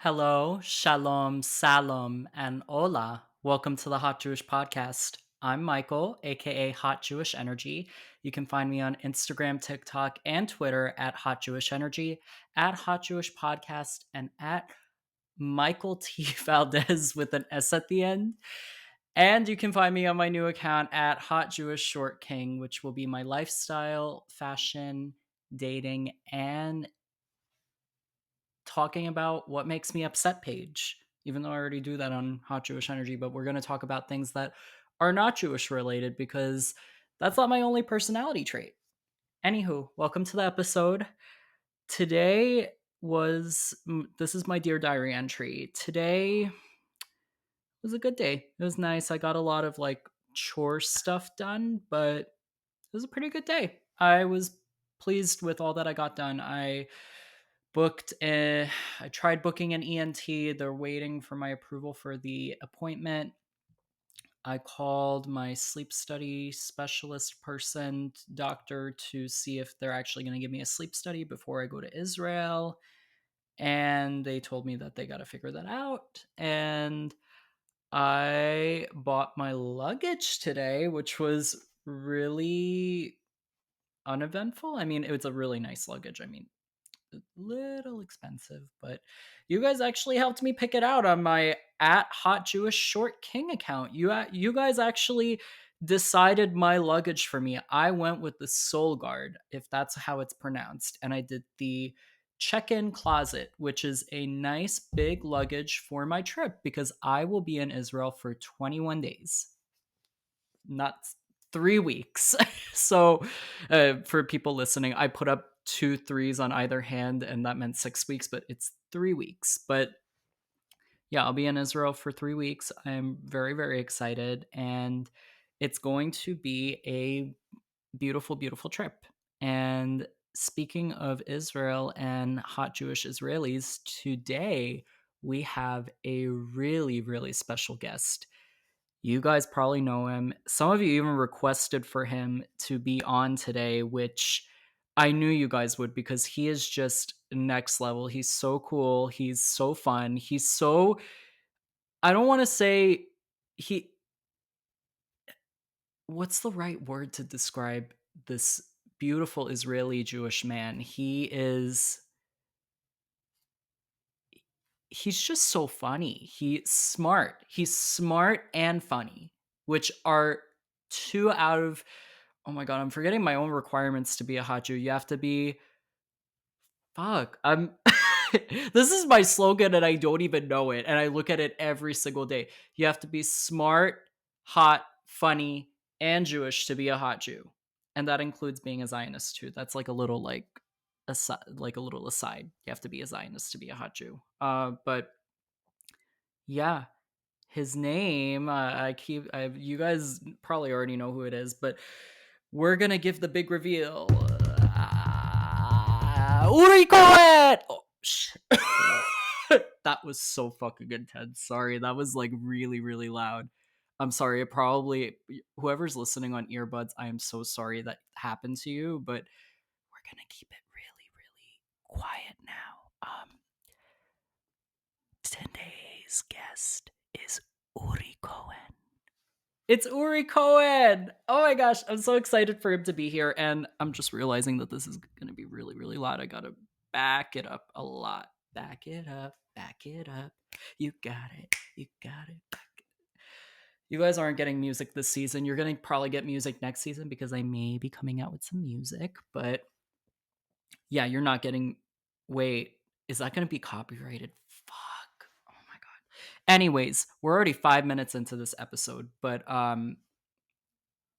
Hello, shalom, salam, and hola. Welcome to the Hot Jewish Podcast. I'm Michael, aka Hot Jewish Energy. You can find me on Instagram, TikTok, and Twitter at Hot Jewish Energy, at Hot Jewish Podcast, and at Michael T. Valdes with an S at the end. And you can find me on my new account at Hot Jewish Short King, which will be my lifestyle, fashion, dating, and talking about what makes me upset page, even though I already do that on Hot Jewish Energy. But we're going to talk about things that are not Jewish related because that's not my only personality trait. Anywho, welcome to the episode. Today this is my Dear Diary entry. Today was a good day. It was nice. I got a lot of like chore stuff done, but it was a pretty good day. I was pleased with all that I got done. I tried booking an ENT. They're waiting for my approval for the appointment. I called my sleep study specialist doctor to see if they're actually going to give me a sleep study before I go to Israel. And they told me that they got to figure that out. And I bought my luggage today, which was really uneventful. I mean, it was a really nice luggage. I mean, a little expensive, but you guys actually helped me pick it out on my at Hot Jewish Short King account. You guys actually decided my luggage for me. I went with the Soul Guard, if that's how it's pronounced, and I did the check-in closet, which is a nice big luggage for my trip because I will be in Israel for 21 days, not 3 weeks. So, for people listening, I put up two threes on either hand, and that meant 6 weeks, but it's 3 weeks. But yeah, I'll be in Israel for 3 weeks. I'm very, very excited, and it's going to be a beautiful, beautiful trip. And speaking of Israel and hot Jewish Israelis, today we have a really, really special guest. You guys probably know him. Some of you even requested for him to be on today, which I knew you guys would because he is just next level. He's so cool. He's so fun. I don't want to say he, what's the right word to describe this beautiful Israeli Jewish man? He's just so funny. He's smart. He's smart and funny, which are two out of, oh my god, I'm forgetting my own requirements to be a hot Jew. You have to be, fuck. I'm this is my slogan and I don't even know it. And I look at it every single day. You have to be smart, hot, funny, and Jewish to be a hot Jew. And that includes being a Zionist too. That's like a little like a little aside. You have to be a Zionist to be a hot Jew. But yeah, his name, you guys probably already know who it is, but we're gonna give the big reveal. Uri Cohen! Oh, shit. That was so fucking intense. Sorry, that was like really, really loud. I'm sorry. It probably, whoever's listening on earbuds, I am so sorry that happened to you, but we're gonna keep it really, really quiet now. Today's guest is Uri Cohen. It's Uri Cohen. Oh my gosh, I'm so excited for him to be here. And I'm just realizing that this is going to be really, really loud. I got to back it up a lot. Back it up, back it up. You got it, you got it. You guys aren't getting music this season. You're going to probably get music next season because I may be coming out with some music. But yeah, you're not getting. Wait, is that going to be copyrighted? Fuck. Oh my god. Anyways, we're already 5 minutes into this episode, but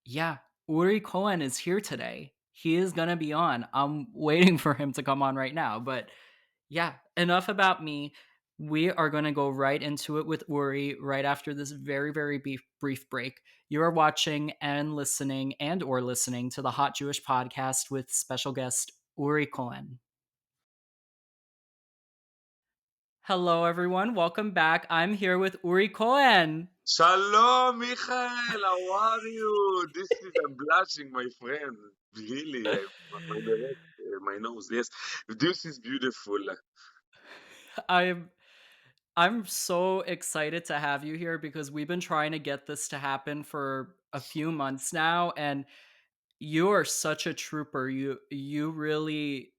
yeah, Uri Cohen is here today. He is gonna be on. I'm waiting for him to come on right now, but yeah, enough about me. We are going to go right into it with Uri right after this very, very brief break. You are watching and or listening to the Hot Jewish Podcast with special guest Uri Cohen. Hello, everyone. Welcome back. I'm here with Uri Cohen. Shalom, Michael. How are you? I'm blushing, my friend. Really, my nose. Yes, this is beautiful. I'm. I'm so excited to have you here because we've been trying to get this to happen for a few months now, and you are such a trooper. You really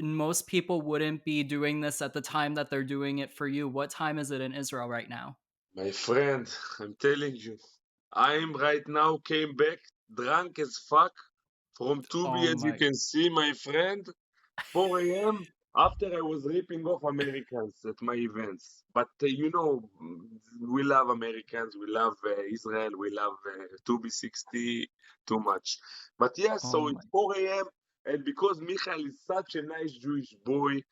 most people wouldn't be doing this at the time that they're doing it for you. What time is it in Israel right now? My friend, I'm telling you, I'm right now came back drunk as fuck from Tubi, Oh as you my can see, my friend. 4 a.m. after I was ripping off Americans at my events. But we love Americans, we love Israel, we love 2B60 too much. But yeah, oh so my it's 4 a.m. And because Michael is such a nice Jewish boy,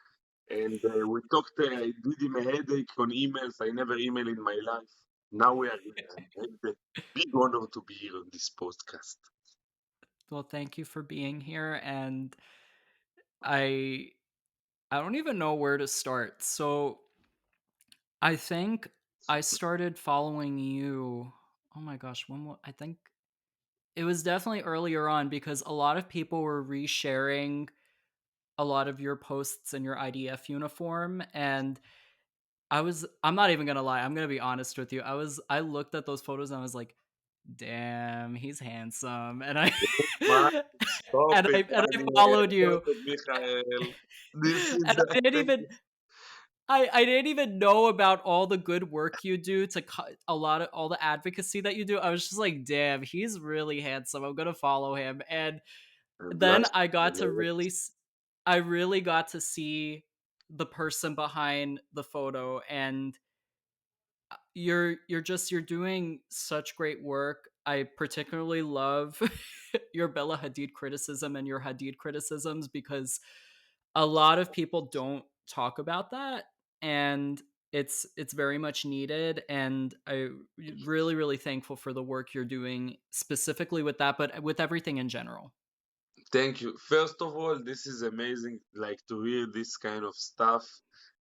and we talked, I did him a headache on emails. I never email in my life. Now we are here. I have the big honor to be here on this podcast. well, thank you for being here, and I I don't even know where to start. So, I think I started following you. Oh my gosh, I think it was definitely earlier on because a lot of people were resharing a lot of your posts in your IDF uniform, and I'm not even going to lie. I'm going to be honest with you. I looked at those photos and I was like, "Damn, he's handsome." And I Man, stop it, and I Daniel. followed Stop you. it, Michael. This is And I didn't thank even you. I didn't even know about all the good work you do to cut a lot of all the advocacy that you do. I was just like, "Damn, he's really handsome. I'm going to follow him." And I'm then blushing I a got to lot. I really got to see the person behind the photo, and you're doing such great work. I particularly love your Bella Hadid criticism and your Hadid criticisms because a lot of people don't talk about that, and it's very much needed, and I really thankful for the work you're doing specifically with that, but with everything in general. Thank you. First of all, this is amazing, like to hear this kind of stuff.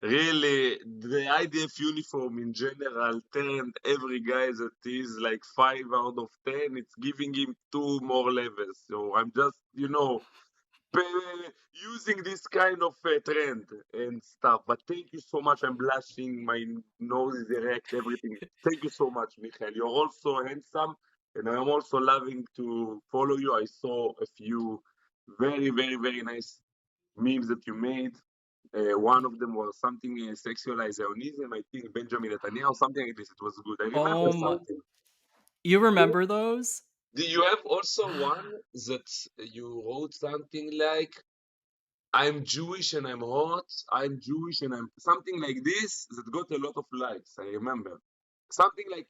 Really, the IDF uniform in general turned every guy that is like 5 out of 10. It's giving him two more levels. So I'm just, using this kind of trend and stuff. But thank you so much. I'm blushing. My nose is erect. Everything. Thank you so much, Michael. You're also handsome, and I'm also loving to follow you. I saw a few very, very, very nice memes that you made. One of them was something sexualized Zionism. I think Benjamin Netanyahu, something like this. It was good. I remember Oh my, something. you remember those? Do you have also one that you wrote something like? I'm Jewish and I'm hot. I'm Jewish and I'm something like this that got a lot of likes. I remember something like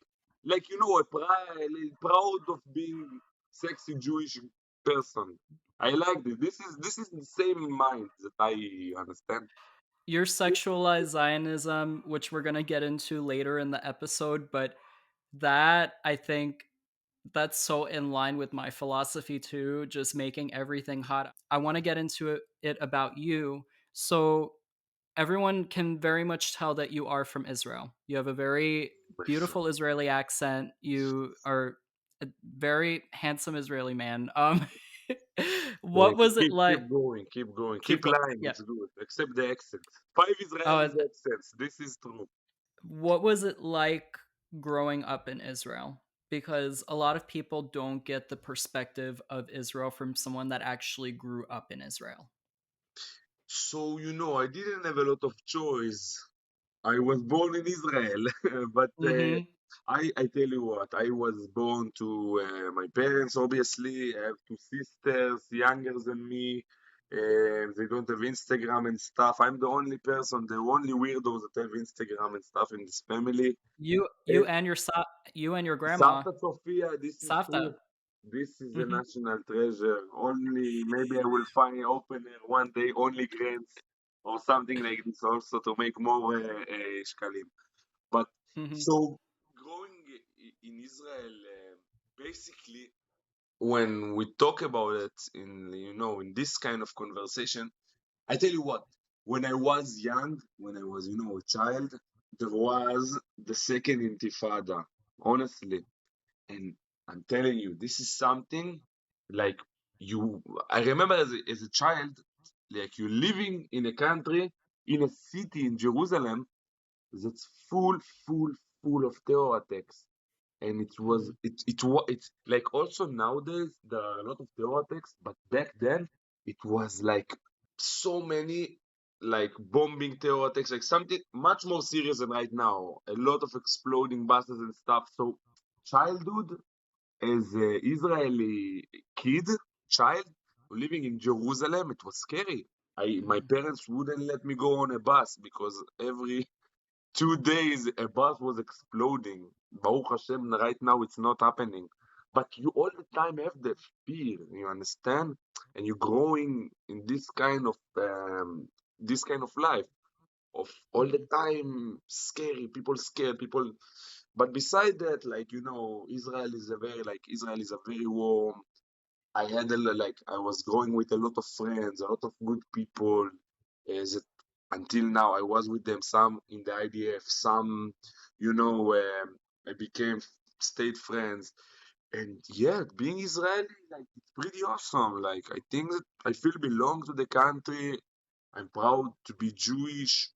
proud of being sexy Jewish person. I like this. This is the same mind that I understand. Your sexualized Zionism, which we're going to get into later in the episode, but that I think that's so in line with my philosophy too, just making everything hot. I want to get into it about you. So everyone can very much tell that you are from Israel. You have a very My friend. beautiful Israeli accent. You are a very handsome Israeli man. What Thank you. was it Keep like? going. Keep going. Keep Keep going. lying. Yeah. It's good. Except the accent. Five Israelis Uh, accents. This is true. what was it like growing up in Israel? Because a lot of people don't get the perspective of Israel from someone that actually grew up in Israel. So I didn't have a lot of choice. I was born in Israel, but Mm-hmm. I tell you what, I was born to my parents, obviously. I have two sisters younger than me. They don't have Instagram and stuff. I'm the only person, the only weirdo that have Instagram and stuff in this family. You And and you and your grandma Santa Sofia, this is true. Savta. This is a Mm-hmm. national treasure. Only maybe I will find open one day, only grants or something like this also to make more shkalim. But Mm-hmm. so growing in Israel, basically, when we talk about it in this kind of conversation, I tell you what, when I was young, when I was a child, there was the second Intifada, honestly, and I'm telling you, this is something like you. I remember as a child, like you living in a country, in a city in Jerusalem that's full, full of terror attacks. And Mhm. it's like also nowadays there are a lot of terror attacks, but back then it was like so many like bombing terror attacks, like something much more serious than right now. A lot of exploding buses and stuff. So childhood as a Israeli kid, child living in Jerusalem, it was scary. My Mhm. parents wouldn't let me go on a bus because every 2 days a bus was exploding. Baruch Hashem, right now it's not happening. But you all the time have the fear, you understand? And you're growing in this kind of life of all the Mhm. time scary, people scared, people. But beside that, like Israel is a very warm. I had like I was growing with a lot of friends, a lot of good people. That until now I was with them. Some in the IDF, some, I became state friends. And yeah, being Israeli, like it's pretty awesome. Like I think that I feel belong to the country. I'm proud to be Jewish.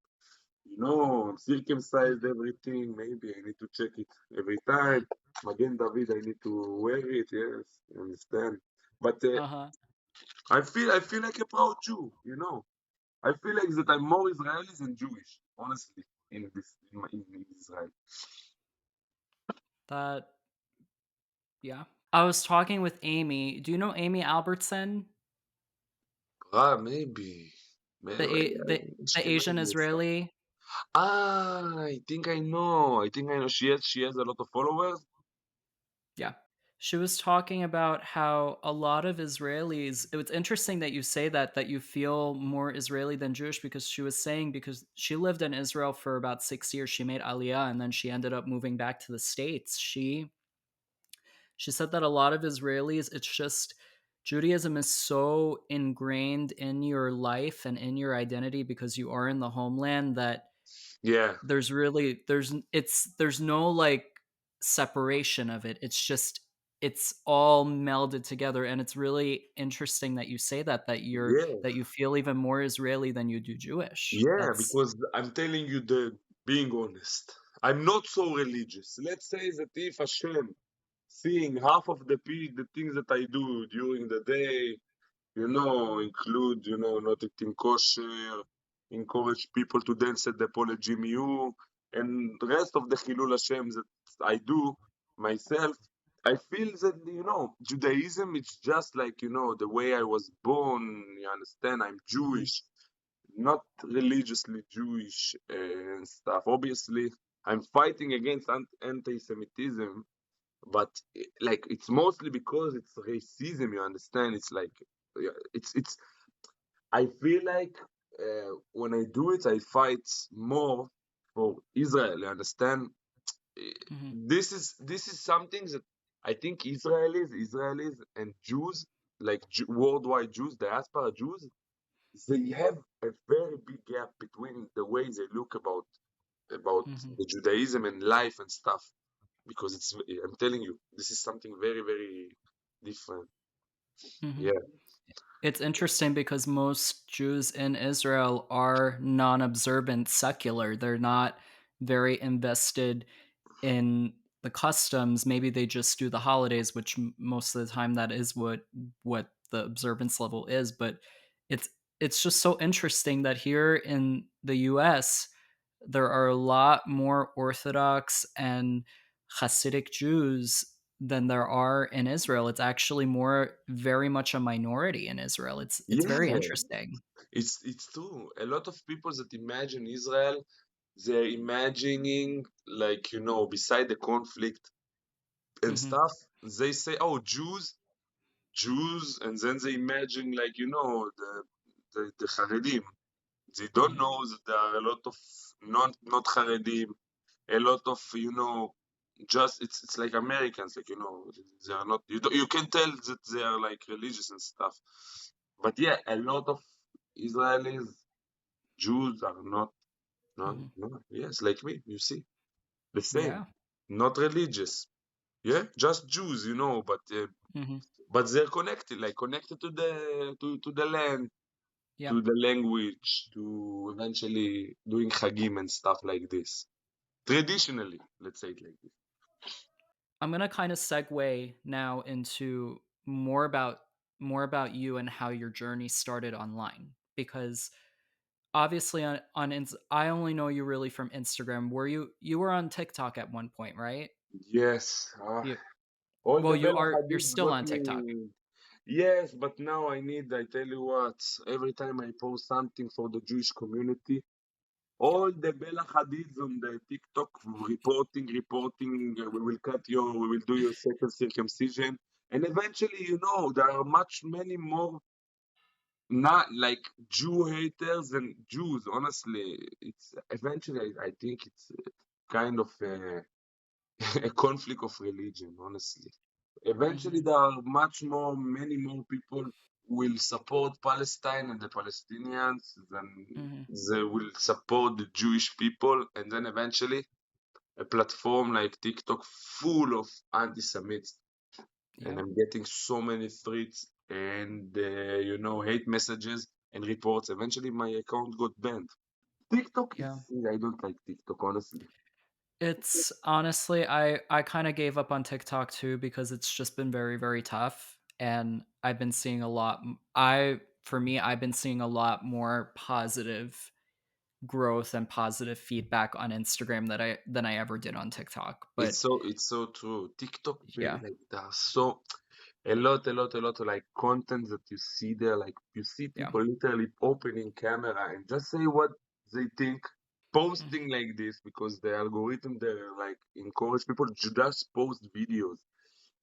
I'm circumcised, Mhm. everything. Maybe I need to check it every time. Again, David, I need to wear it. Yes, you understand. But Uh-huh. I feel like a proud Jew. I feel like that I'm more Israeli than Jewish, honestly, in Israel. That yeah. I was talking with Amy. Do you know Amy Albertson? Maybe. The A- the the Asian Ashkenazi stuff. Israeli? I think I know. I think I know. She has a lot of followers. Yeah. She was talking about how a lot of Israelis, it was interesting that you say that you feel more Israeli than Jewish, because she was saying, because she lived in Israel for about 6 years, she made Aliyah and then she ended up moving back to the States. She said that a lot of Israelis, it's just Judaism is so ingrained in your life and in your identity because you are in the homeland, that Yeah, there's no like separation of it. It's just it's all melded together, and it's really interesting that you say that yeah, you feel even more Israeli than you do Jewish. yeah. That's Because I'm telling you being honest, I'm not so religious. Let's say that if Hashem seeing half of the things that I do during the day, include, not eating kosher, encourage people to dance at the Pole GMU, and the rest of the Chilul Hashem that I do myself. I feel that, Judaism, it's just like, the way I was born, you understand? I'm mhm, Jewish, not religiously Jewish and stuff. Obviously, I'm fighting against anti-Semitism, but like it's mostly because it's racism, you understand? It's like, yeah, it's I feel like when I do it I fight more for Israel, you understand? Eh, mhm, this is something that I think Israelis and Jews, like worldwide Jews, diaspora Jews, they have a very big gap between the way they look about mhm, the Judaism and life and stuff, because I'm telling you, this is something very, very different. mhm. Yeah, It's interesting because most Jews in Israel are non-observant secular. They're not very invested in the customs. Maybe they just do the holidays, which most of the time that is what the observance level is. But it's it's just so interesting that here in the US there are a lot more Orthodox and Hasidic Jews than there are in Israel. It's actually more very much a minority in Israel. It's very yeah, interesting. it's true. A lot of people that imagine Israel, they're imagining, like, beside the conflict and Mhm, stuff, they say, oh, Jews, and then they imagine, like, the Haredim. They don't mhm, know that there are a lot of not Haredim, a lot of, just it's like Americans, like, they are not, you can tell that they are like religious and stuff. But yeah, a lot of Israelis, Jews are not, no, mhm. no, yes, like me, you see, the same, Yeah. not religious, yeah, just Jews, but Mhm, they're connected, like connected to the land, Yep. to the language, to eventually doing chagim and stuff like this. Traditionally, let's say it like this. I'm gonna kind of segue now into more about you and how your journey started online because obviously I only know you really from Instagram. You were on TikTok at one point, right? Yes, You all well, the Bella you're Hadid's still got on TikTok. me. Yes, but now I tell you what, every time I post something for the Jewish community, Yep. all the Bella Hadids on the TikTok reporting, we will do your second circumcision. And eventually, there are many more not like Jew haters than Jews. Honestly, it's eventually, I think it's kind of a conflict of religion, honestly. Eventually, Mhm. there are many more people will support Palestine and the Palestinians than Mhm. they will support the Jewish people. And then eventually, a platform like TikTok full of anti-Semites. And Yep. I'm getting so many threats and, hate messages and reports. Eventually, my account got banned. TikTok Yeah. is, I don't like TikTok, honestly. It's honestly, I kind of gave up on TikTok too because it's just been very very tough and I've been seeing a lot I for me I've been seeing a lot more positive growth and positive feedback on Instagram that I than I ever did on TikTok. But It's so true. TikTok, yeah. like there are so a lot of like content that you see there. Like you see Yeah. people literally opening camera and just say what they think, posting Mhm. like this because the algorithm there like encourage people to just post videos.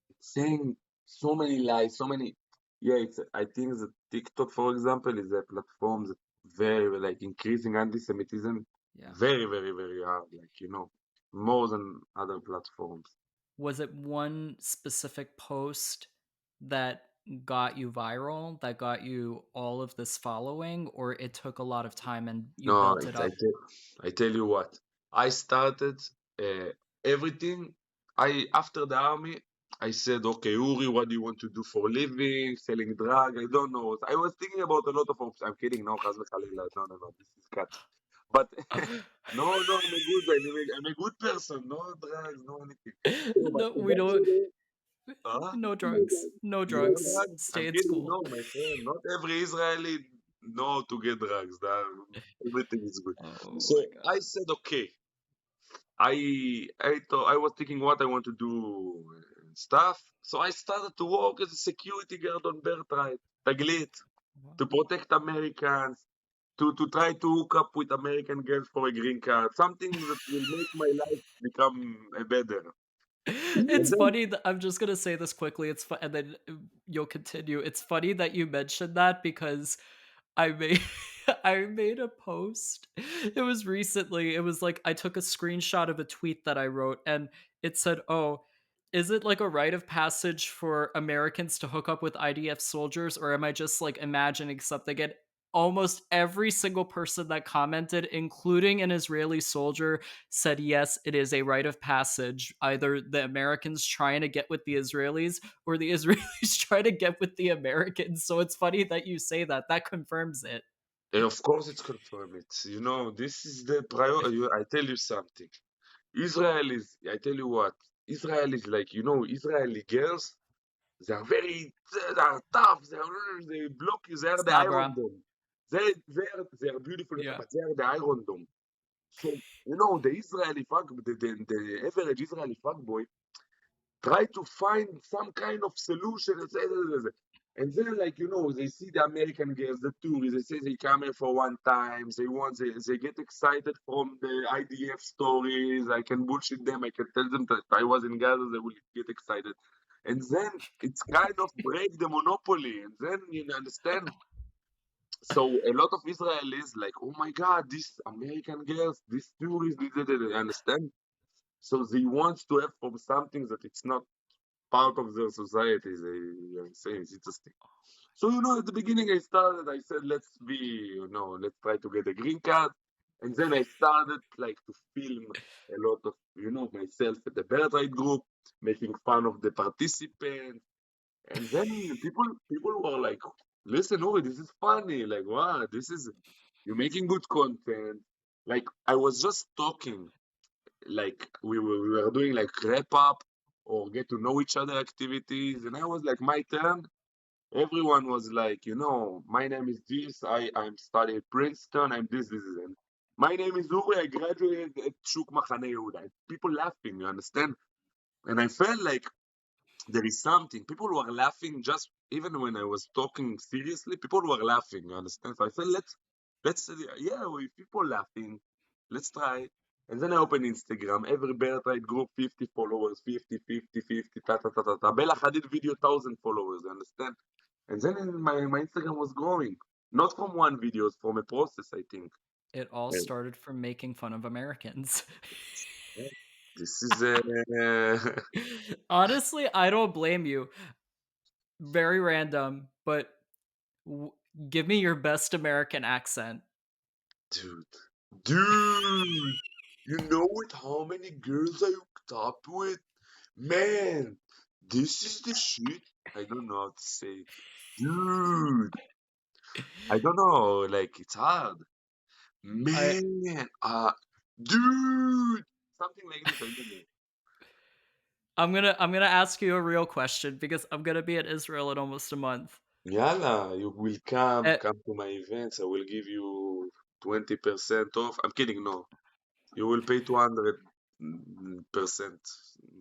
It's saying so many lies, so many. Yeah, I think that TikTok, for example, is a platform that very like increasing anti-Semitism Yeah. very, very, very hard. Like more than other platforms. Was it one specific post that got you viral, that got you all of this following, or it took a lot of time and you No, built it up? I tell you what. I started uh, everything. I after the army, I said, okay, Uri, what do you want to do for a living? Selling drug? I don't know. I was thinking about a lot of options. I'm kidding. No, Chas v'Chalila. No, no, no. This is cut. But no, no, I'm a good person. No drugs, no anything. No, but No, we don't. eventually, huh? No drugs. No You want drugs. drugs? I'm Stay in kidding. school. No, my friend. Not every Israeli know to get drugs. Everything is good. Oh So my I god. said, okay. I thought I was thinking what I want to do and stuff. So I started to work as a security guard on Bertrand, Taglit, Wow. to protect Americans, to try to hook up with American girls for a green card, something that will make my life become a better. And It's then funny that I'm just gonna say this quickly. And then you'll continue. It's funny that you mentioned that because I made I made a post. It was recently. It was like I took a screenshot of a tweet that I wrote and it said, "Oh, is it like a rite of passage for Americans to hook up with IDF soldiers or am I just like imagining something?" And almost every single person that commented, including an Israeli soldier, said yes, it is a rite of passage. Either the Americans trying to get with the Israelis or the Israelis trying to get with the Americans. So it's funny that you say that. That confirms it. of course it's confirmed. This is the priority. I tell you something. Israelis, I tell you what, Israelis like Israeli girls. They are tough. They block you. They are the Iron Sabra. Dome. They are beautiful, Yeah. but they are the Iron Dome. So the the average Israeli fuckboy try to find some kind of solution and then they see the American girls, the tourists, they say they come here for one time, they get excited from the IDF stories. I can bullshit them, I can tell them that I was in Gaza, they will get excited. And then it's kind of break the monopoly, and then you understand. So a lot of Israelis like, oh my god, these American girls, these tourists, they understand. So they want to have from something that it's not part of their society. They say it's interesting. So at the beginning, I said, let's try to get a green card, and then I started like to film a lot of myself at the birthright group, making fun of the participants, and then people were like, listen, Uri, this is funny. Like, wow, this is, you're making good content. Like, I was just talking, like, we were doing like wrap up or get to know each other activities. And I was like, my turn. Everyone was like, my name is this. I'm studying at Princeton. I'm this, and my name is Uri. I graduated at Shuk Machane Yehuda. People laughing, you understand? And I felt like there is something. People were laughing just even when I was talking seriously. People were laughing. You understand? So I said, yeah, with people laughing, let's try. And then I open Instagram. Every birthright group, 50 followers, 50, 50, 50, ta ta ta ta ta. Bella Hadid video, 1,000 followers. You understand? And then my Instagram was growing. Not from one video, it's from a process, I think. It all Yeah. started from making fun of Americans. This is Honestly, I don't blame you. Very random, but w- give me your best American accent. dude. Dude, you know with how many girls I hooked up with? Man, this is the shit. I don't know how to say it. Dude, I don't know. Like, it's hard. I Man, dude, something like this. I don't know. I'm gonna ask you a real question because I'm gonna be in Israel in almost a month. Yalla, you will come, Eh, come to my events. I will give you 20% off. I'm kidding, no. You will pay 200%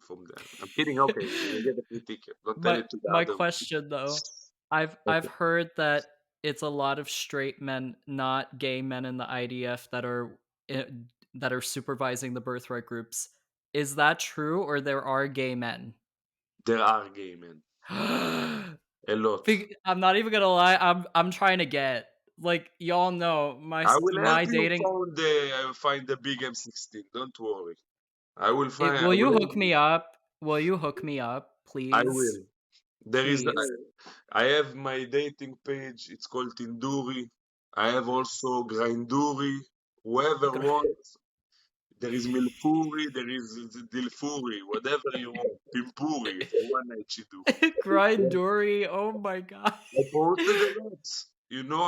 from there. I'm kidding. Okay, you will get a free ticket. Don't tell my it to the my other. question though, I've Okay. heard that it's a lot of straight men, not gay men in the IDF i- that are supervising the birthright groups. Is that true, or there are gay men? There are gay men. A lot. I'm not even gonna lie. I'm trying to get like y'all know I will help my you dating. find the big M16. Don't worry. I will find. I Will you will help hook you. me up? Will you hook me up, I please? will. There is. Please. I have my dating page. It's called Tinduri. I have also Grinduri. Whoever wants. There is Milfuri. There is Dilfuri. Whatever you want. Pimpuri for one night shidduch. Yeah, Grindori. Oh my god. I posted a lot.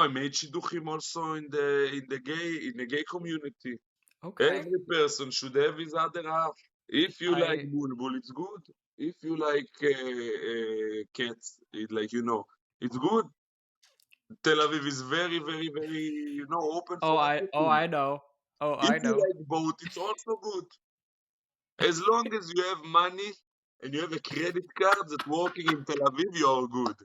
I made shidduchim also in the gay community. Okay. Every person should have his other half. If you like I bulbul, it's good. If you like cats, it's good. Tel Aviv is very, very, very, open for everything. I know. Oh, If I you know. like boat, it's also good. As long as you have money and you have a credit card that working in Tel Aviv, you're good.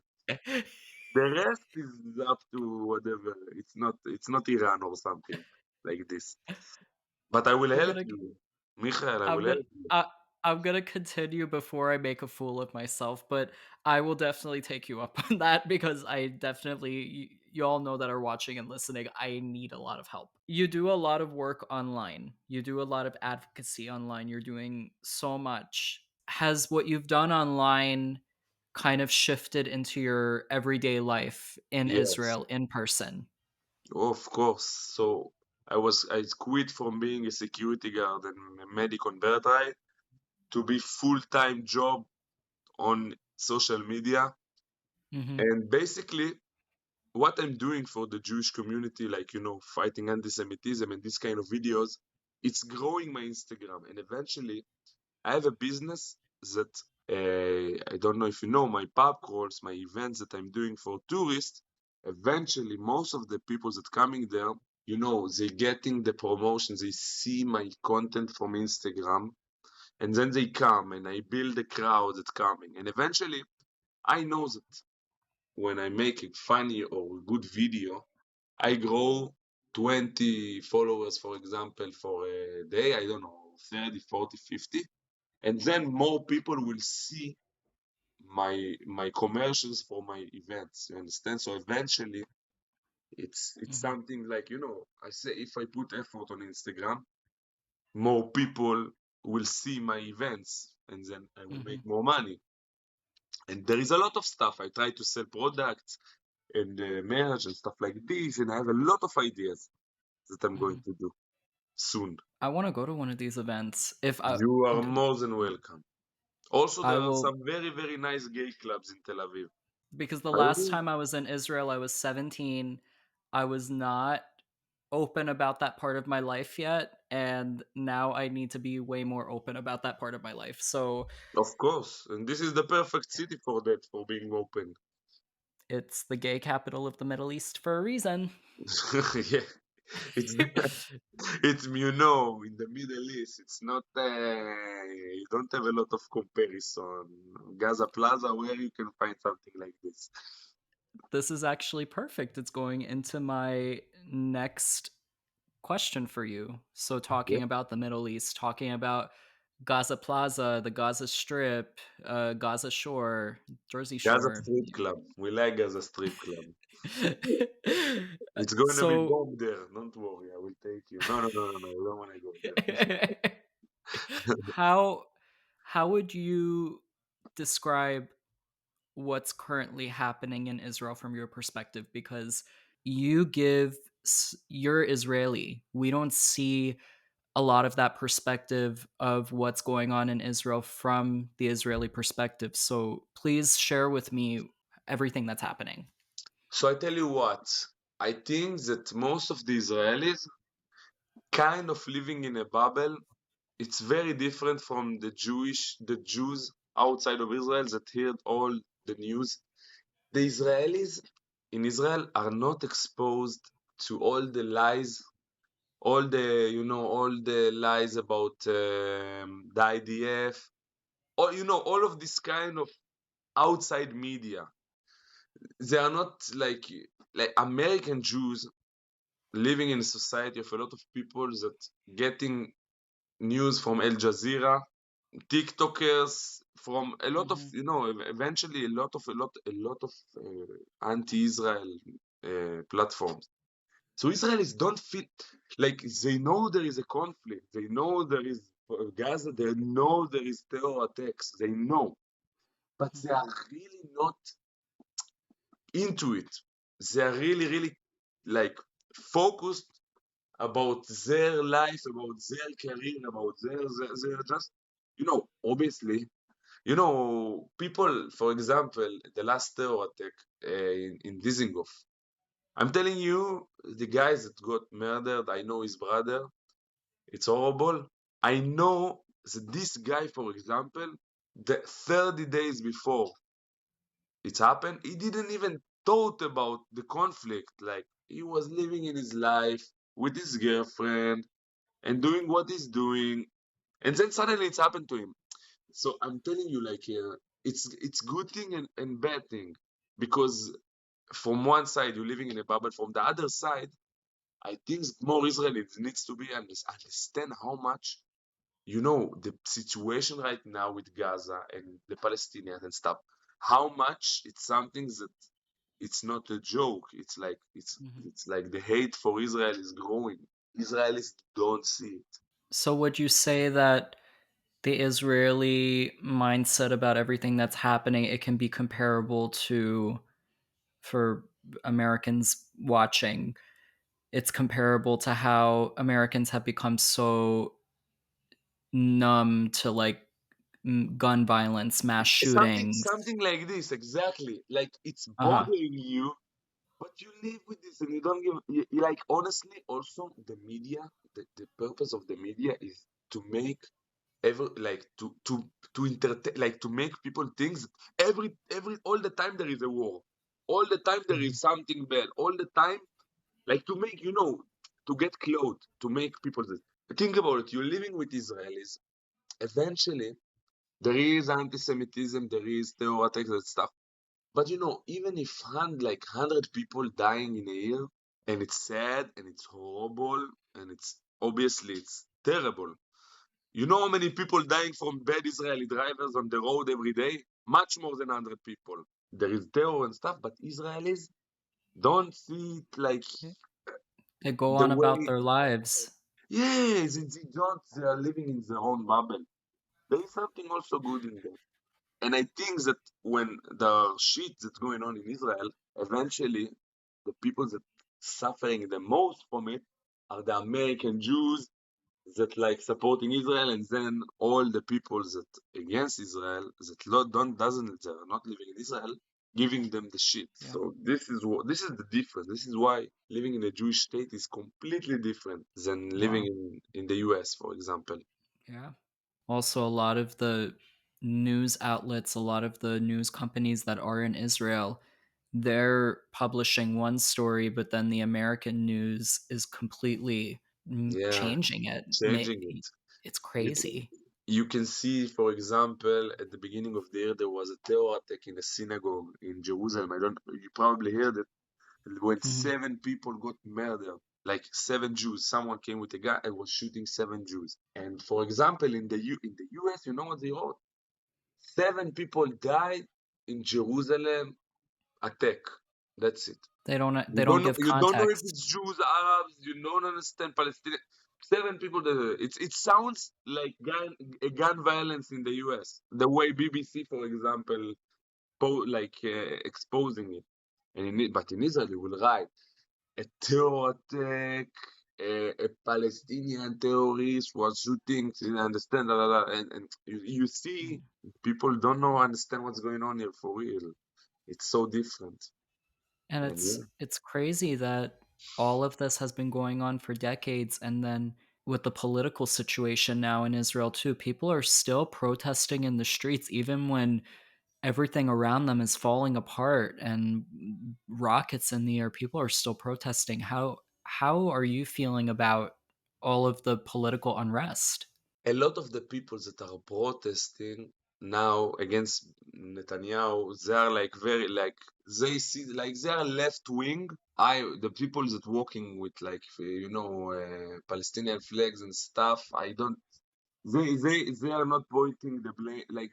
The rest is up to whatever. It's not Iran or something like this. But I will I'm help gonna you. Michael, I I'm will gonna help you. I, I'm gonna continue before I make a fool of myself, but I will definitely take you up on that because I definitely you all know that are watching and listening. I need a lot of help. You do a lot of work online. You do a lot of advocacy online. You're doing so much. Has what you've done online kind of shifted into your everyday life in Yes, Israel in person? of course. So I quit from being a security guard and a medic on Bertrand to be full-time job on social media. Hmm. And basically, what I'm doing for the Jewish community, like, fighting anti-Semitism and this kind of videos, it's growing my Instagram. And eventually, I have a business that I don't know if you know my pub crawls, my events that I'm doing for tourists. Eventually, most of the people that coming there, they getting the promotion. They see my content from Instagram, and then they come, and I build a crowd that's coming. And eventually, I know that when I make a funny or a good video, I grow 20 followers, for example, for a day. I don't know, 30, 40, 50, and then more people will see my commercials for my events. You understand? So eventually, it's Hmm. something like, I say, if I put effort on Instagram, more people will see my events, and then I will make Hmm. more money. And there is a lot of stuff. I try to sell products and merch and stuff like this, and I have a lot of ideas that I'm going Hmm. to do soon. I want to go to one of these events. If You are more than welcome. Also, I there are will some very, very nice gay clubs in Tel Aviv. because the last Really? time I was in Israel, I was 17. I was not open about that part of my life yet, and now I need to be way more open about that part of my life. So Of course. And this is the perfect city for that, for being open. it's the gay capital of the Middle East for a reason. Yeah. It's it's in the Middle East. It's not you don't have a lot of comparison. Gaza Plaza, where you can find something like this. This is actually perfect. It's going into my next question for you. So, Yeah. talking about the Middle East, talking about Gaza Plaza, the Gaza Strip, Gaza Shore, Jersey Gaza Shore. Strip Club. We like Gaza Strip Club. It's going to be So, bombed there. Don't worry, I will take you. No, no, no, no, no. I don't want to go there. how how would you describe what's currently happening in Israel from your perspective? Because you give you're Israeli. We don't see a lot of that perspective of what's going on in Israel from the Israeli perspective. So please share with me everything that's happening. So I tell you what, I think that most of the Israelis kind of living in a bubble. It's very different from the Jews outside of Israel that heard all the news. The Israelis in Israel are not exposed to all the lies, all the lies about the IDF, all of this kind of outside media. They are not like American Jews living in a society of a lot of people that getting news from Al Jazeera, TikTokers, from a lot of Mhm, eventually a lot of anti-Israel platforms. So Israelis don't feel like they know there is a conflict. They know there is Gaza. They know there is terror attacks. They know, but they mhm, are really not into it. They are really, really like focused about their life, about their career, about their just, obviously, people, for example, the last terror attack in Dizengoff. I'm telling you, the guys that got murdered, I know his brother. It's horrible. I know that this guy, for example, the 30 days before it happened, he didn't even thought about the conflict. Like he was living in his life with his girlfriend and doing what he's doing, and then suddenly it's happened to him. So I'm telling you, like, it's good thing and bad thing, because from one side you're living in a bubble, from the other side, I think more Israelis needs to be understand how much the situation right now with Gaza and the Palestinians and stuff. How much it's something that it's not a joke. It's like mhm. it's like the hate for Israel is growing. Israelis don't see it. So would you say that the Israeli mindset about everything that's happening, it can be comparable to, for Americans watching, it's comparable to how Americans have become so numb to like gun violence, mass shootings. Something like this, exactly. Like it's Uh-huh. bothering you, but you live with this and you don't give. Like honestly, also the media. The purpose of the media is to make like to entertain, like to make people think that every all the time there is a war, all the time there is Mhm, something bad, all the time, like to make to get clothes, to make people this. Think about it. You're living with Israelis. Eventually, there is anti-Semitism, there is terror attacks and stuff. But even if 100 people dying in a year, and it's sad and it's horrible and it's obviously it's terrible. You know how many people dying from bad Israeli drivers on the road every day? Much more than 100 people. There is terror and stuff, but Israelis don't see it like they go the on way. about their lives. Yes, they don't. They are living in their own bubble. There is something also good in that. And I think that when the shit that's going on in Israel, eventually the people that suffering the most from it are the American Jews that like supporting Israel, and then all the people that against Israel that don't doesn't they're not living in Israel. giving them the shit. Yeah. So this is the difference. This is why living in a Jewish state is completely different than living Wow. in the US, for example. Yeah. Also, a lot of the news outlets, a lot of the news companies that are in Israel, they're publishing one story, but then the American news is completely Yeah, changing it. changing it. It's You, crazy. you can see, for example, at the beginning of the year, there was a terror attack in a synagogue in Jerusalem. I don't, you probably heard it, when Mhm. 7 people got murdered, like 7 Jews. Someone came with a gun and was shooting 7 Jews. And for example, in the US, you know what they wrote? 7 people died in Jerusalem attack. That's it. They don't give You don't know if context. it's Jews, Arabs. You don't understand Palestinian. 7 people. It sounds like gun violence in the U.S. The way BBC, for example, exposing it. But in Israel, you will write a terror attack. A Palestinian terrorist was shooting. You understand? La, la, la, and you see, Mm. people don't know understand what's going on here for real. It's so different. And And yeah. it's crazy that all of this has been going on for decades, and then with the political situation now in Israel too, people are still protesting in the streets even when everything around them is falling apart and rockets in the air. People are still protesting. How are you feeling about all of the political unrest? A lot of the people that are protesting now against Netanyahu, they are like very like they see like they are left wing. The people that walking with like Palestinian flags and stuff. I don't. They are not pointing the blame like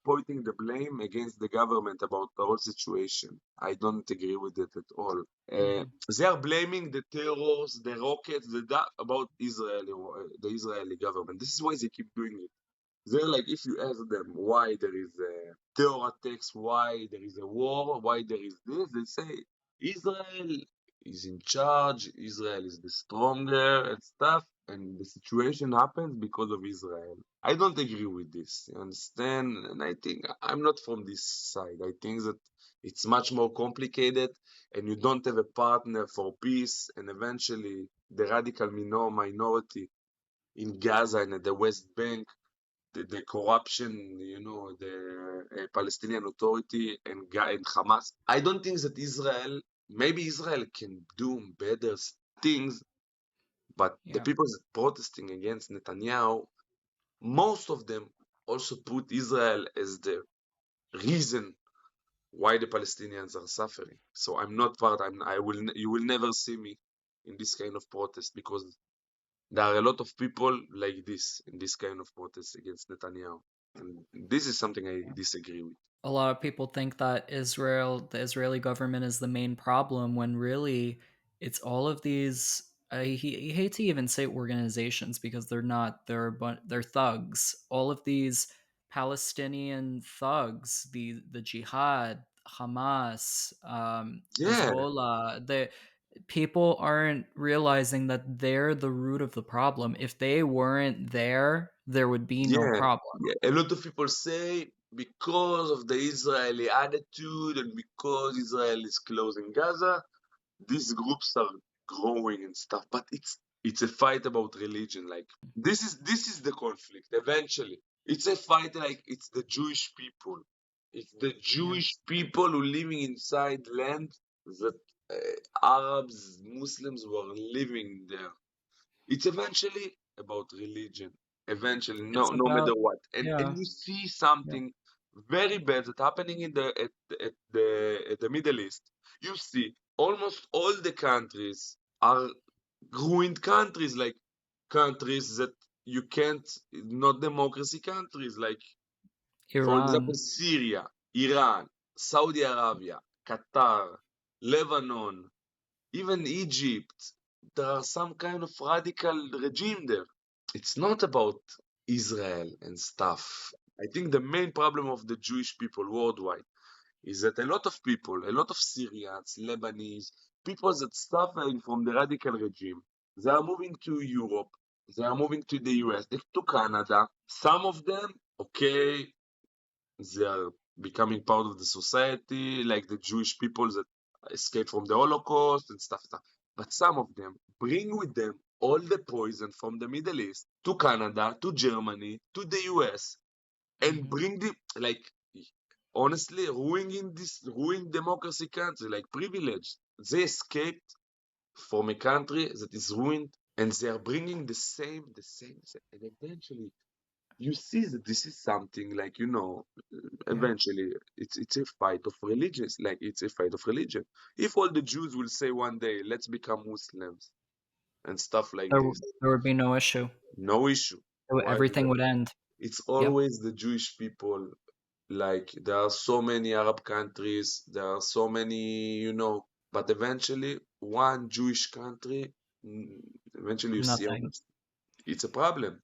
pointing the blame against the government about the whole situation. I don't agree with it at all. Uh, Mhm. they are blaming the terrors, the rockets, about the Israeli government. This is why they keep doing it. They're like, if you ask them why there is a terror attacks, why there is a war, why there is this, they say Israel is in charge, Israel is the stronger and stuff, and the situation happens because of Israel. I don't agree with this, you understand? And I think I'm not from this side. I think that it's much more complicated, and you don't have a partner for peace, and eventually the radical minority in Gaza and at the West Bank, the corruption, the Palestinian Authority and Hamas. I don't think that maybe Israel can do better things, but the Yeah. people that protesting against Netanyahu, most of them also put Israel as the reason why the Palestinians are suffering. So I'm not part. You will never see me in this kind of protest because there are a lot of people like this in this kind of protest against Netanyahu. And this is something I disagree with. A lot of people think that the Israeli government is the main problem when really it's all of these I hate to even say organizations because they're not they're thugs. All of these Palestinian thugs, the jihad, Hamas, Yeah, Hezbollah, the people aren't realizing that they're the root of the problem. If they weren't there, there would be no yeah, problem. yeah. A lot of people say because of the Israeli attitude and because Israel is closing Gaza, these groups are growing and stuff. But it's a fight about religion. Like this is the conflict. Eventually, it's a fight. Like it's the Jewish people. It's the Yeah. Jewish people who living inside land that Arabs, Muslims were living there. It's eventually about religion. Eventually, It's no matter about what. And yeah. you see Yeah. something very bad that happening at the Middle East. You see almost all the countries are ruined countries, like countries that you can't, not democracy countries, like for example Iran. Syria, Iran, Saudi Arabia, Qatar, Lebanon, even Egypt. There are some kind of radical regime there. It's not about Israel and stuff. I think the main problem of the Jewish people worldwide is that a lot of people, a lot of Syrians, Lebanese, people that suffering from the radical regime, they are moving to Europe, they are moving to the US, to Canada. Some of them, okay, they are becoming part of the society, like the Jewish people that escaped from the Holocaust and stuff. But some of them bring with them all the poison from the Middle East to Canada, to Germany, to the US, and Hmm. bring the like honestly ruining democracy country, like privilege. They escaped from a country that is ruined, and they are bringing the same, and eventually you see that this is something like Yeah. eventually it's a fight of religions, like it's a fight of religion. If all the Jews will say one day, let's become Muslims and stuff like this, There would be no issue. no issue. Why is Everything that? would end. It's Yep. always the Jewish people. Like there are so many Arab countries, there are so many, but eventually one Jewish country, mm, eventually you see Nothing. almost it's a problem.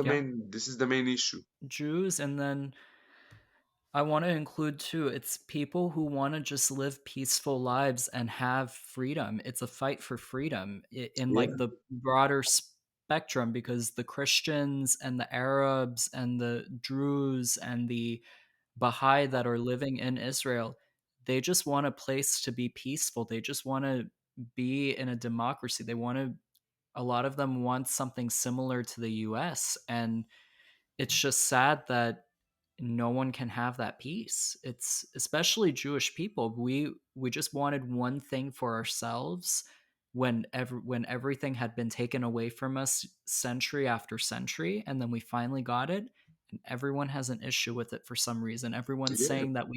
Yep. This is the main issue. Jews, and then I want to include too, it's people who want to just live peaceful lives and have freedom. It's a fight for freedom in Yeah, like the broader spectrum, because the Christians and the Arabs and the Druze and the Baha'i that are living in Israel, they just want a place to be peaceful. They just want to be in a democracy. A lot of them want something similar to the US. And it's just sad that no one can have that peace. It's especially Jewish people. We just wanted one thing for ourselves when everything had been taken away from us century after century, and then we finally got it, and everyone has an issue with it for some reason. Everyone's yeah. saying that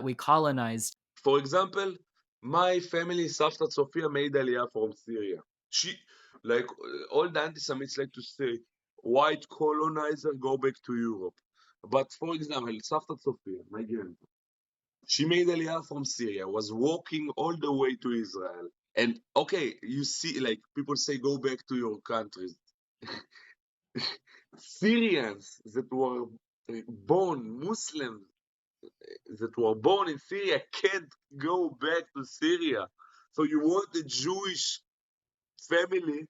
we colonized. For example, my family, Savta Sofia, made Aliyah from Syria. She, like all the anti-Semites like to say, white colonizer go back to Europe. But for example, Savta Sofia, my grandma, she made Aliyah from Syria, was walking all the way to Israel. And okay, you see, like people say, go back to your countries. Syrians that were born Muslims that were born in Syria can't go back to Syria. So you want a Jewish family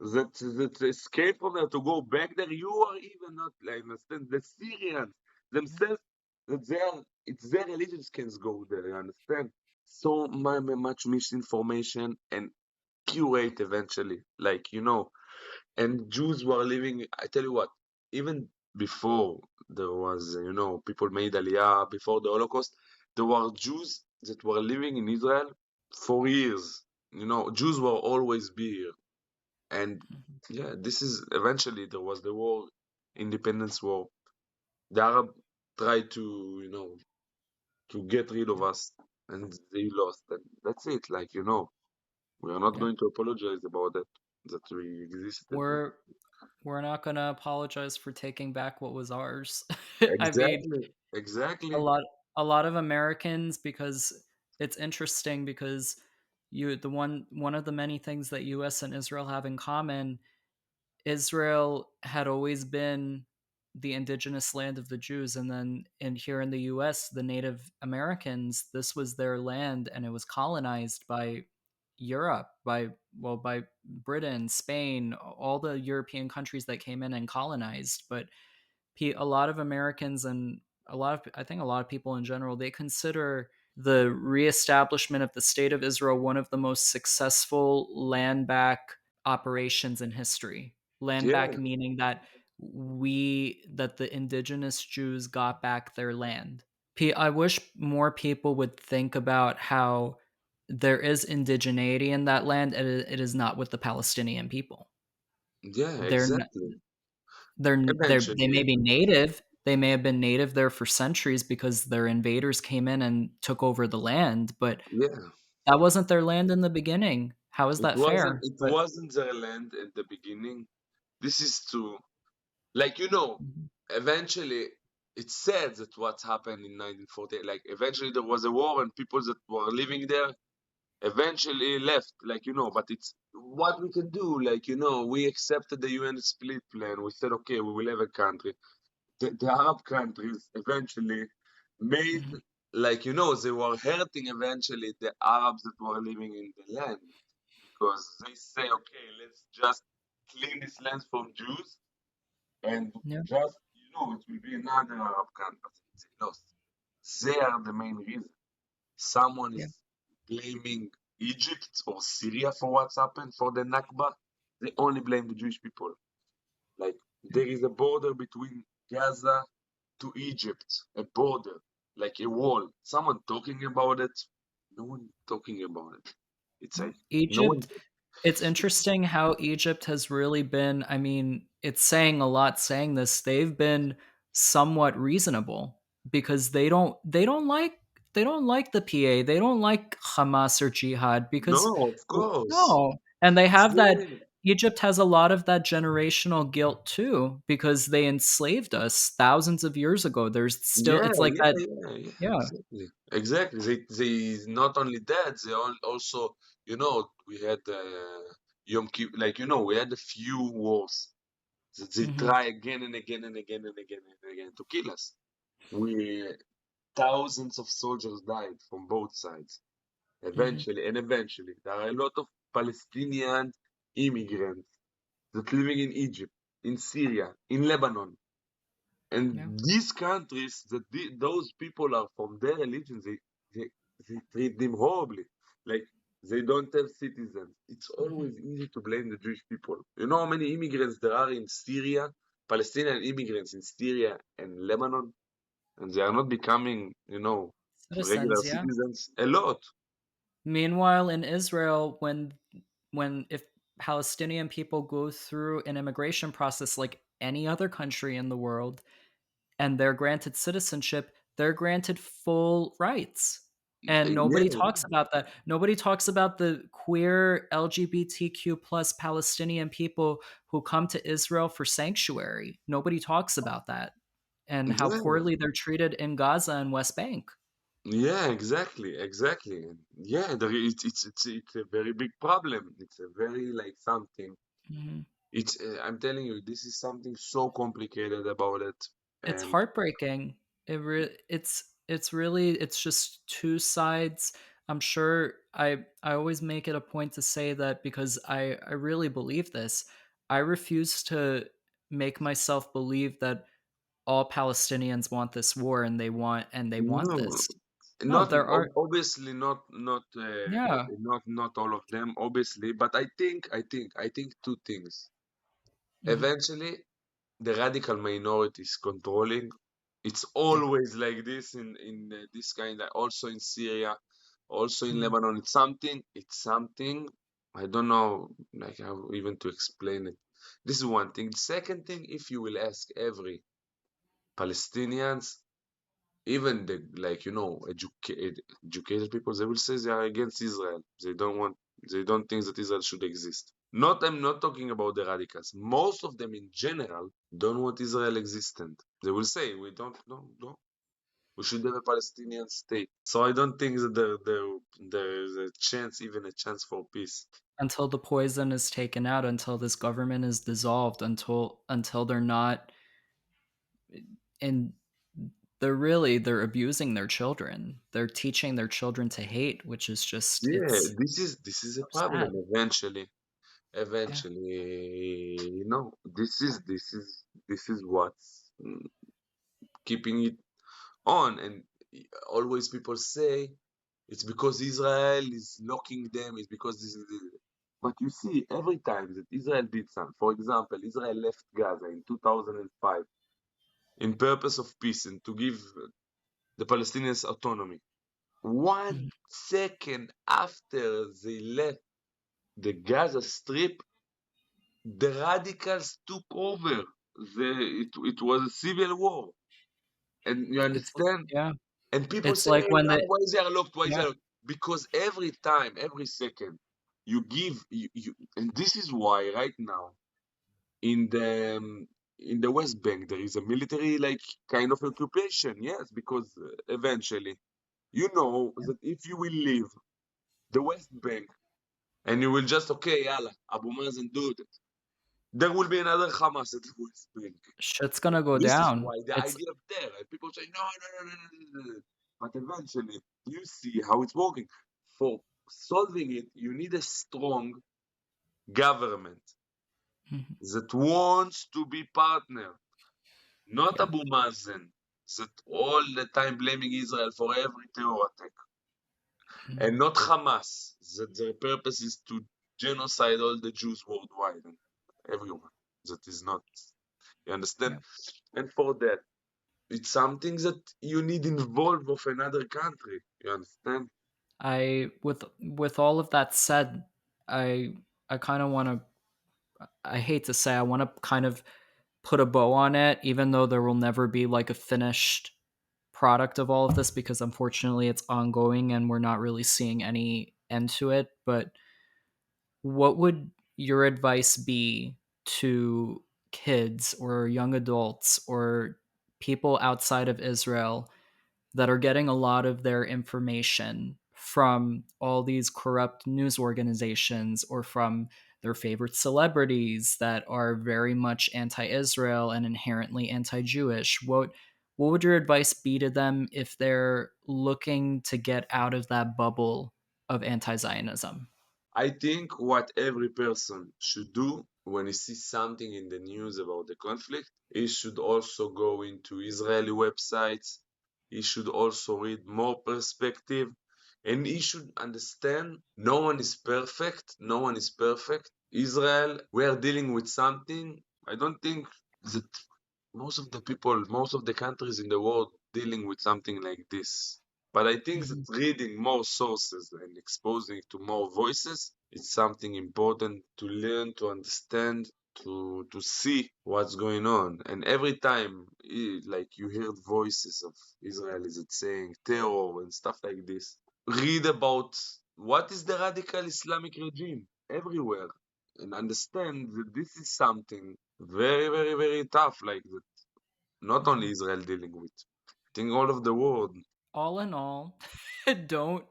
that escaped from there to go back there? You are even not like understand the Syrians themselves that they are it's their religions can go there. You understand? So much misinformation and curate eventually, like and Jews were living. I tell you what, even before there was, people made Aliyah before the Holocaust, there were Jews that were living in Israel for years. Jews will always be here, and yeah, this is eventually there was the war, independence war. The Arab tried to, to get rid of us, and they lost, and that's it. Like we are not Yeah. going to apologize about that that we existed. We're we're not going to apologize for taking back what was ours. I mean, Exactly, a exactly. lot a lot of Americans, because it's interesting, because one of the many things that US and Israel have in common, Israel had always been the indigenous land of the Jews, and then here in the US, the Native Americans, this was their land, and it was colonized by Europe, by Britain, Spain, all the European countries that came in and colonized. But a lot of Americans, and I think a lot of people in general, they consider the reestablishment of the state of Israel one of the most successful land back operations in history. Land Yeah, back meaning that the indigenous Jews got back their land. I wish more people would think about how there is indigeneity in that land, and it is not with the Palestinian people. yeah, They're exactly. they may Eventually, be native. They may have been native there for centuries because their invaders came in and took over the land, but yeah. that wasn't their land in the beginning. How is It that wasn't fair? it But wasn't their land at the beginning. This is to like Mhm. eventually it's said that what happened in 1948, like eventually there was a war and people that were living there eventually left, like but it's what we can do, like we accepted the UN split plan. We said okay, we will have a country. The Arab countries eventually made Mhm. like they were hurting eventually the Arabs that were living in the land because they say okay, let's just clean this land from Jews and Yeah. just No, it will be another Arab country. They lost. They are the main reason. Someone Yeah. is blaming Egypt or Syria for what's happened for the Nakba. They only blame the Jewish people. Like there is a border between Gaza to Egypt, a border, like a wall. Someone talking about it? No one talking about it. It's No. like no one. Egypt, it's interesting how Egypt has really been, I mean, it's saying a lot saying this. They've been somewhat reasonable because they don't like the PA. They don't like Hamas or Jihad because No, of course. no. And they have that They, Egypt has a lot of that generational guilt too because they enslaved us thousands of years ago. There's still yeah, it's like yeah, that yeah, yeah, yeah. exactly, exactly. They not only that, they also, we had Yom Kippur, like we had a few wars that they Mhm. try again and again and again and again and again to kill us. We Thousands of soldiers died from both sides. Mhm. Eventually, there are a lot of Palestinian immigrants that living in Egypt, in Syria, in Lebanon. Yeah. And these countries that those people are from their religion, they, they treat them horribly. Like they don't have citizens. It's Mhm. always easy to blame the Jewish people. You know how many immigrants there are in Syria, Palestinian immigrants in Syria and Lebanon, and they are not becoming, regular Citizens, yeah. citizens? A lot. Meanwhile, in Israel, when if Palestinian people go through an immigration process like any other country in the world and they're granted citizenship, they're granted full rights. And nobody Yeah, talks about that. Nobody talks about the queer LGBTQ plus Palestinian people who come to Israel for sanctuary. Nobody talks about that and how yeah. poorly they're treated in Gaza and West Bank. Yeah, exactly, exactly. And yeah, it's a very big problem. It's a very like something. Mhm. I'm telling you, this is something so complicated about it. It's And heartbreaking. It's really it's just two sides. I'm sure I always make it a point to say that because I really believe this. I refuse to make myself believe that all Palestinians want this war and they want no, this. No, there are obviously yeah. not all of them, obviously. But I think two things. Mhm, Eventually, the radical minority is controlling. It's yeah. always like this in this kind, like also in Syria, also in Mhm, Lebanon. It's something. I don't know, like how even to explain it. This is one thing. Second thing, if you will ask every Palestinians, even the like educated people, they will say they are against Israel. They don't think that Israel should exist. Not I'm not talking about the radicals. Most of them in general don't want Israel existent. They will say we don't no. We should have a Palestinian state. So I don't think that there is a chance, even a chance for peace. until the poison is taken out, until this government is dissolved, until they're not and they're abusing their children. They're teaching their children to hate, which is just Yeah, it's this is so a problem. sad. Yeah. Eventually, this is what's keeping it on. And always people say it's because Israel is locking them. It's because this is. But you see, every time that Israel did something, for example, Israel left Gaza in 2005 in purpose of peace and to give the Palestinians autonomy. Mhm. 1 second after they left the Gaza Strip, the radicals took over. It was a civil war. And you It's understand? yeah. And people It's say, like hey, when the why is there locked? Why is yeah. there locked? Because every time, every second, and this is why right now in the West Bank there is a military like kind of occupation. Yes, because eventually, that if you will leave the West Bank and you will just okay, yalla, Abu Mazen do it, there will be another Hamas at the West Bank. Shit's gonna go This is down. why the It's idea of there, and people say, no, no, no, no, no, no, no. But eventually, you see how it's working. For solving it, you need a strong government Mhm. that wants to be partner. not Yeah. Abu Mazen, that all the time blaming Israel for every terror attack, Mhm. and not Hamas, that their purpose is to genocide all the Jews worldwide and everyone. That is not, you understand? Yeah. And for that, it's something that you need involved of another country. You understand? With all of that said, I I kind of want to I hate to say I want to kind of put a bow on it even though there will never be like a finished product of all of this because unfortunately it's ongoing and we're not really seeing any end to it, but what would your advice be to kids or young adults or people outside of Israel that are getting a lot of their information from all these corrupt news organizations or from their favorite celebrities that are very much anti-Israel and inherently anti-Jewish? What would your advice be to them if they're looking to get out of that bubble of anti-Zionism? I think what every person should do when he sees something in the news about the conflict, he should also go into Israeli websites. He should also read more perspective. And he should understand no one is perfect. No one is perfect. Israel, we are dealing with something. I don't think that most of the people, most of the countries in the world dealing with something like this. But I think that Mhm. reading more sources and exposing to more voices is something important to learn, to understand, to see what's going on. And every time, like you hear voices of Israelis that saying terror and stuff like this, read about what is the radical Islamic regime everywhere and understand that this is something very, very, very tough. Like not only Mhm. Israel dealing with. I think all of the world. All in all, don't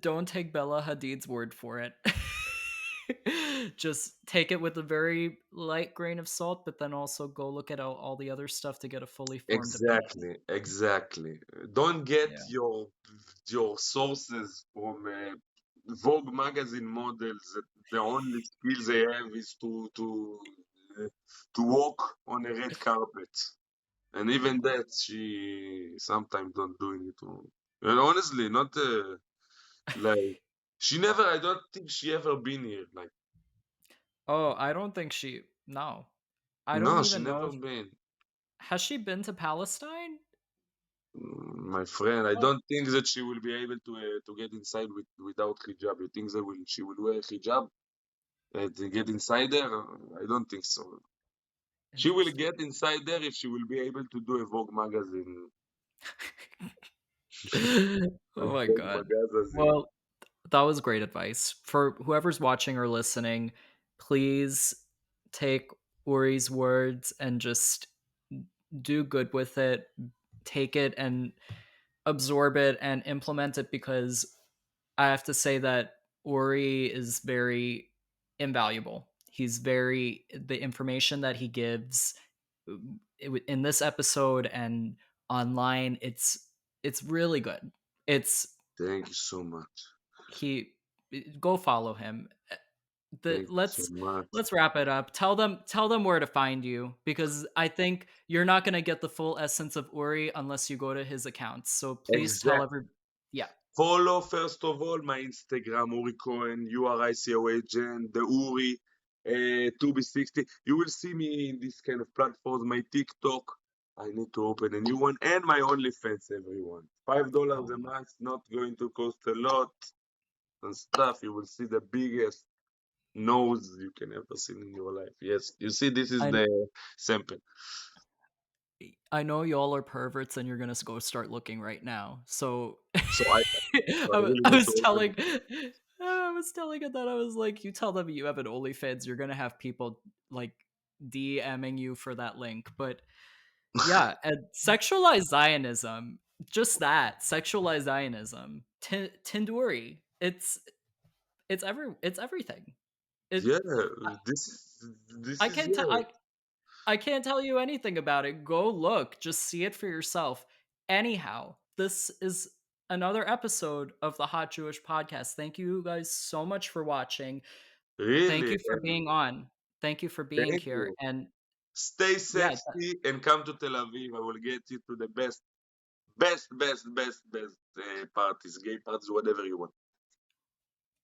don't take Bella Hadid's word for it. Just take it with a very light grain of salt, but then also go look at all the other stuff to get a fully formed opinion. Exactly, exactly. Don't get Yeah. your sources from Vogue magazine models that the only skills they have is uh, to walk on a red carpet, and Yeah. even that she sometimes don't doing it. And honestly, not like she never. I don't think she ever been here. Like Oh, I don't think she. No, I don't no, she even know never if been. has she been to Palestine. My friend, I Oh, don't think that she will be able to get inside without hijab. You think that will she will wear hijab to get inside there? I don't think so. She will interesting. get inside there if she will be able to do a Vogue magazine, a Oh my Vogue god. magazine. Well, that was great advice. For whoever's watching or listening, please take Uri's words and just do good with it. Take it and absorb it and implement it because I have to say that Uri is very invaluable. He's very the information that he gives in this episode and online it's really good. It's Thank you so much. he go follow him. The Thank you so let's much. let's wrap it up. Tell them where to find you because I think you're not going to get the full essence of Uri unless you go to his accounts. So please tell Exactly. every yeah. Follow first of all my Instagram, Uri Cohen, URICO agent, the Uri 2B60. You will see me in this kind of platforms, my TikTok. I need to open a new one and my OnlyFans, everyone. $5 Oh a my. month, not going to cost a lot and stuff. You will see the biggest nose you can ever see in your life. Yes, you see, this is I the sample. I know y'all are perverts and you're gonna go start looking right now. So So I really I need was to open telling I was telling it that I was like, you tell them you have an OnlyFans, you're gonna have people like DMing you for that link. But yeah, and sexualized Zionism, just that sexualized Zionism, Tinduri, it's everything. It Yeah, I, this I is can't tell I can't tell you anything about it. Go look, just see it for yourself. Anyhow, this is another episode of the Hot Jewish Podcast. Thank you guys so much for watching. Thank really, you for and being on. Thank you for being thank here. you. And Stay Yeah, safety and come to Tel Aviv. I will get you to the best, best, best, best, best parties, gay parties, whatever you want.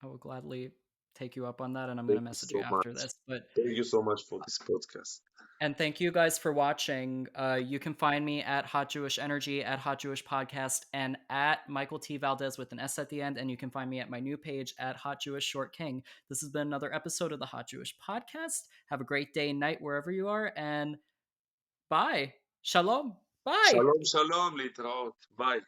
I will gladly take you up on that, and I'm going Thank to you message you so after much. this. But Thank you so much for this podcast. and thank you guys for watching. You can find me at Hot Jewish Energy, at Hot Jewish Podcast, and at Michael T. Valdes with an S at the end. And you can find me at my new page at Hot Jewish Short King. This has been another episode of the Hot Jewish Podcast. Have a great day and night wherever you are, and bye. Shalom. Bye. Shalom, shalom, להתראות. Bye.